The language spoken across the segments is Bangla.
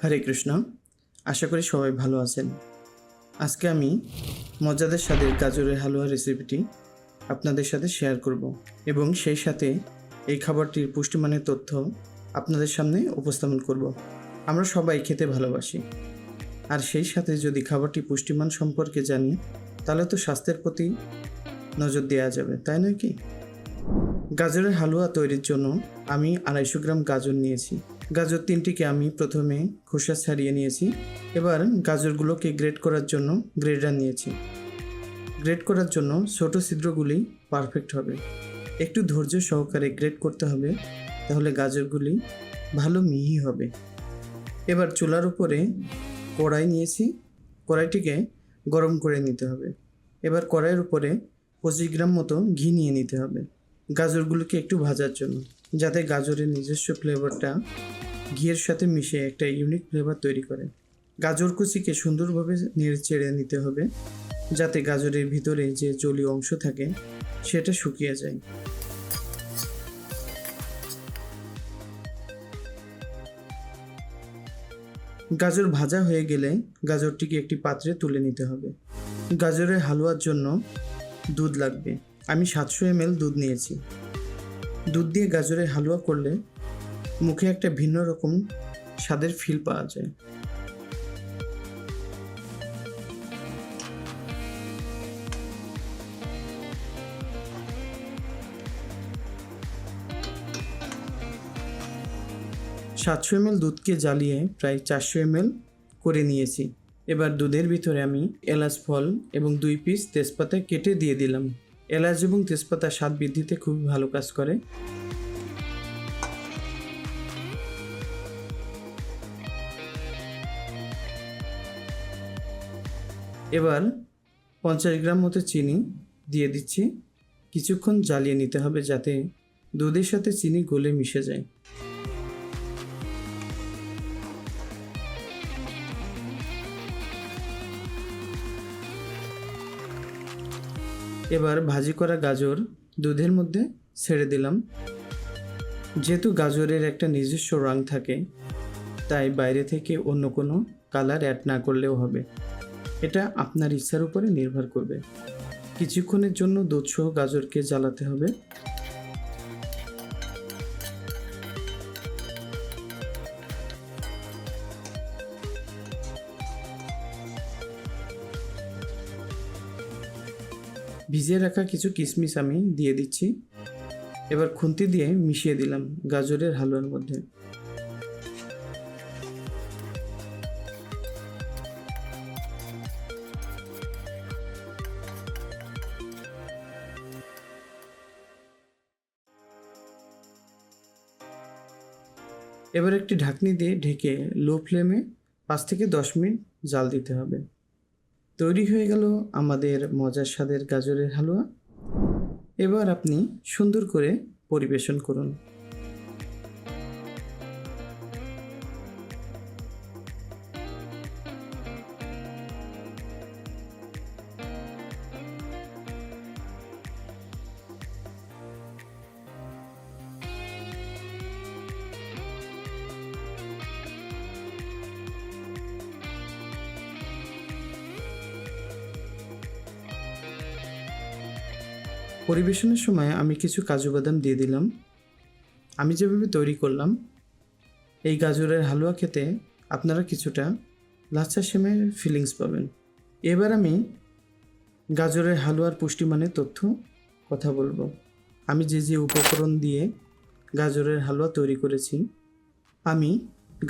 হরে কৃষ্ণ। আশা করি সবাই ভালো আছেন। আজকে আমি মজাদার স্বাদের গাজরের হালুয়া রেসিপিটি আপনাদের সাথে শেয়ার করব এবং সেই সাথে এই খাবারটির পুষ্টিমানের তথ্য আপনাদের সামনে উপস্থাপন করব। আমরা সবাই খেতে ভালোবাসি, আর সেই সাথে যদি খাবারটি পুষ্টিমান সম্পর্কে জানি তাহলে তো স্বাস্থ্যের প্রতি নজর দেওয়া যাবে, তাই নয় কি? গাজরের হালুয়া তৈরির জন্য আমি 250 গ্রাম গাজর নিয়েছি। গাজর তিনটিকে আমি প্রথমে খোসা ছাড়িয়ে নিয়েছি। এবার গাজরগুলোকে গ্রেট করার জন্য গ্রেটার নিয়েছি। গ্রেট করার জন্য ছোট ছিদ্রগুলি পারফেক্ট হবে। একটু ধৈর্য সহকারে গ্রেট করতে হবে, তাহলে গাজরগুলি ভালো মিহি হবে। এবার চুলার উপরে কড়াই নিয়েছি। কড়াইটিকে গরম করে নিতে হবে। এবার কড়াইয়ের উপরে 25 গ্রাম মতো ঘি নিয়ে নিতে হবে গাজরগুলোকে একটু ভাজার জন্য, যাতে গাজরের নিজস্ব ফ্লেভারটা ঘিয়ের সাথে মিশে একটা ইউনিক ফ্লেভার তৈরি করে। গাজর কুচিকে সুন্দরভাবে নেড়ে চেড়ে নিতে হবে, যাতে গাজরের ভিতরে যে জলীয় অংশ থাকে সেটা শুকিয়ে যায়। গাজর ভাজা হয়ে গেলে গাজরটিকে একটি পাত্রে তুলে নিতে হবে। গাজরের হালুয়ার জন্য দুধ লাগবে। আমি 700 ml দুধ নিয়েছি। দুধ দিয়ে গাজরের হালুয়া করলে মুখে একটা ভিন্ন রকম স্বাদের ফিল পাওয়া যায়। সাতশো ml দুধকে জ্বালিয়ে প্রায় 400 ml করে নিয়েছি। এবার দুধের ভিতরে আমি এলাচ ফল এবং 2 পিস তেজপাতা কেটে দিয়ে দিলাম। এলাচ এবং তেজপাতা স্বাদ বৃদ্ধিতে খুব ভালো কাজ করে। এবার 50 গ্রাম মতো চিনি দিয়ে দিচ্ছি। কিছুক্ষণ জ্বালিয়ে নিতে হবে, যাতে দুধের সাথে চিনি গলে মিশে যায়। এবার ভাজি করা গাজর দুধের মধ্যে ছেড়ে দিলাম। যেহেতু গাজরের একটা নিজস্ব রং থাকে, তাই বাইরে থেকে অন্য কোনো কালার অ্যাড না করলেও হবে। এটা আপনার ইচ্ছার উপরে নির্ভর করবে। কিছুক্ষণের জন্য দুধসহ গাজরকে জ্বালাতে হবে। ভিজিয়ে রাখা কিছু কিশমিশ আমি দিয়ে দিচ্ছি। এবার খুন্তি দিয়ে মিশিয়ে দিলাম গাজরের হালুয়ার মধ্যে। এবার একটি ঢাকনি দিয়ে ঢেকে লো ফ্লেমে 5 থেকে 10 মিনিট জাল দিতে হবে। তৈরি হয়ে গেল আমাদের মজার স্বাদের গাজরের হালুয়া। এবার আপনি সুন্দর করে পরিবেশন করুন। পরিবেশনের সময় আমি কিছু কাজু বাদাম দিয়ে দিলাম। আমি যেভাবে তৈরি করলাম এই গাজরের হালুয়া খেতে আপনারা কিছুটা লাচ্ছা সেমের ফিলিংস পাবেন। এবার আমি গাজরের হালুয়ার পুষ্টিমানের তথ্য কথা বলবো। আমি যে যে উপকরণ দিয়ে গাজরের হালুয়া তৈরি করেছি, আমি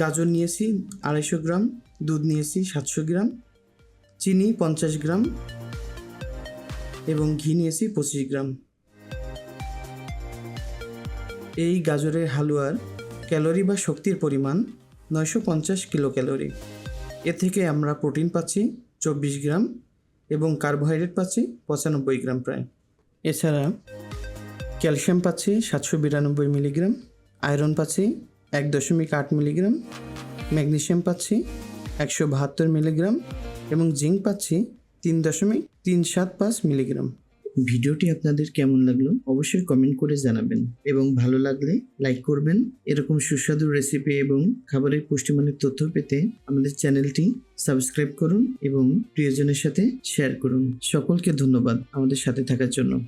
গাজর নিয়েছি 250 গ্রাম, দুধ নিয়েছি 700 গ্রাম, চিনি 50 গ্রাম এবং ঘি নিয়েছি 25 গ্রাম। এই গাজরের হালুয়ার ক্যালোরি বা শক্তির পরিমাণ 950 কিলো ক্যালোরি। এ থেকে আমরা প্রোটিন পাচ্ছি 24 গ্রাম এবং কার্বোহাইড্রেট পাচ্ছি 95 গ্রাম প্রায়। এছাড়া ক্যালসিয়াম পাচ্ছি 792 মিলিগ্রাম, আয়রন পাচ্ছি 1.8 মিলিগ্রাম, ম্যাগনেসিয়াম পাচ্ছি 172 মিলিগ্রাম এবং জিঙ্ক পাচ্ছি 3.375 মিলিগ্রাম। ভিডিওটি আপনাদের কেমন লাগলো অবশ্যই কমেন্ট করে জানাবেন এবং ভালো লাগলে লাইক করবেন। এরকম সুস্বাদু রেসিপি এবং খাবারের পুষ্টিমানের তথ্য পেতে আমাদের চ্যানেলটি সাবস্ক্রাইব করুন এবং প্রিয়জনের সাথে শেয়ার করুন। সকলকে ধন্যবাদ আমাদের সাথে থাকার জন্য।